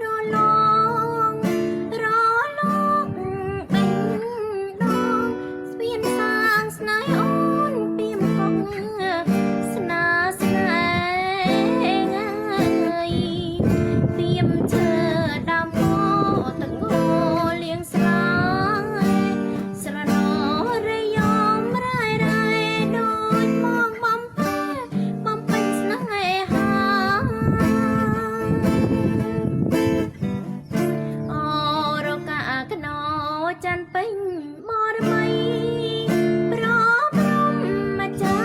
រលងរលកដេញដងស្ពានសាងស្នេហ៍អូនពីមកុកស្នាស្នេហ៍ពីមឈើដើមពោទឹកងលៀងស្លាស្រណោរយមរាយរាយដូចមកបំពេបំពេញស្នេហាអូរកាកណោច័ន្ទពេញបរមីប្រព្រំម្ចា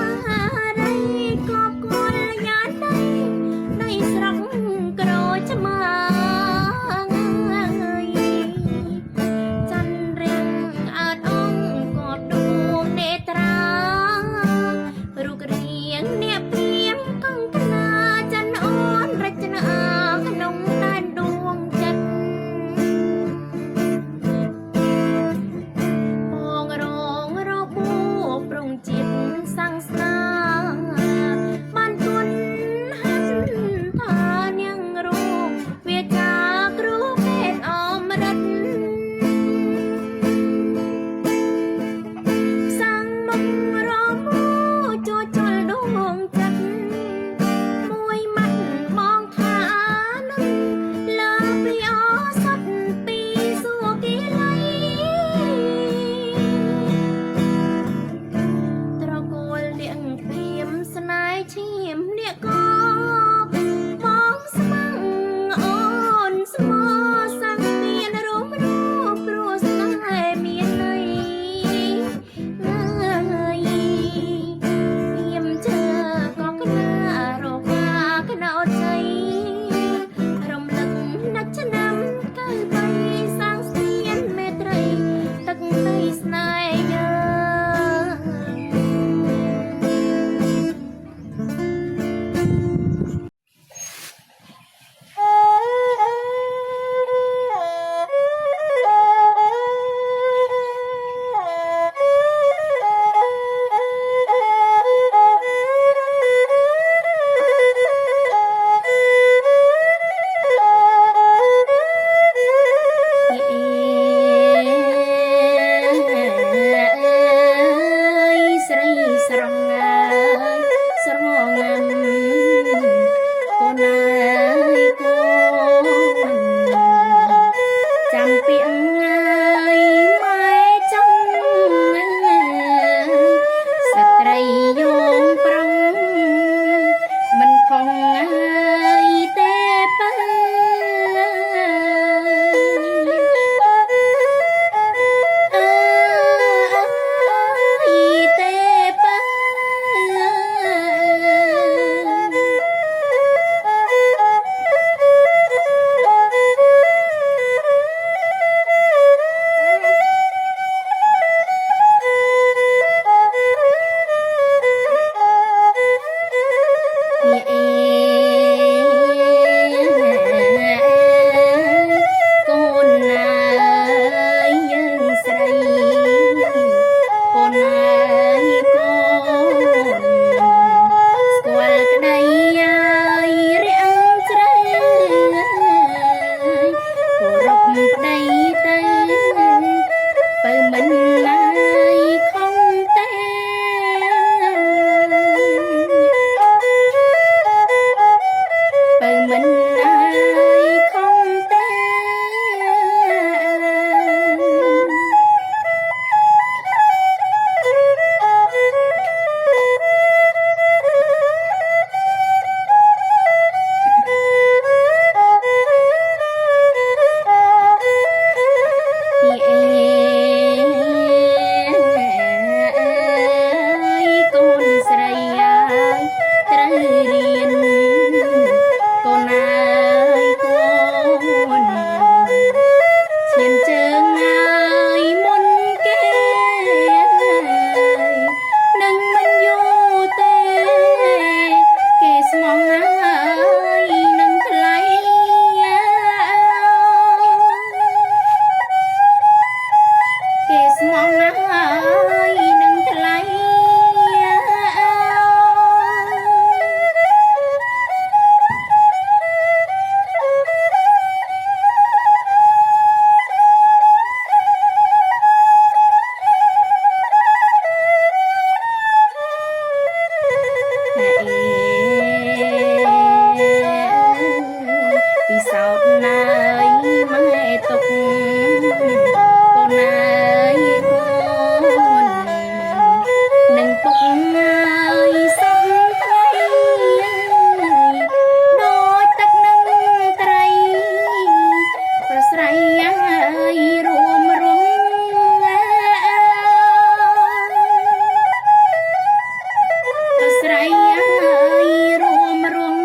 រីកបគល់ញាណដីស្រុកក្រូចឆ្មាច័ន្ទរៀងអើតអង្គកបដួងនេត្រារូបរាងអ្នកព្រាមកង្កណាច័ន្ទអូនរចនាក្នុងដែនដួងចិត្តបងរងរបួសប្រងជាតិសាំងស្នាបានគុណហាន់ថានាងរងវាចាគ្រូពេទ្យអមរិតសាំងមករមូចូលចលដួងចិត្តមួយម៉ាត់មងថានឹងលើពីអសត់ពីសួគីឡៃត្រកូលលៀង រួមរង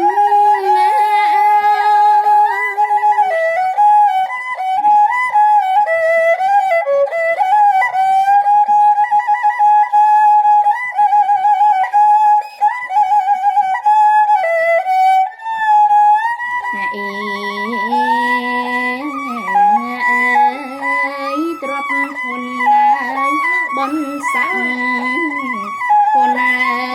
អេទ្របធនណាយបនសាំងកូនណា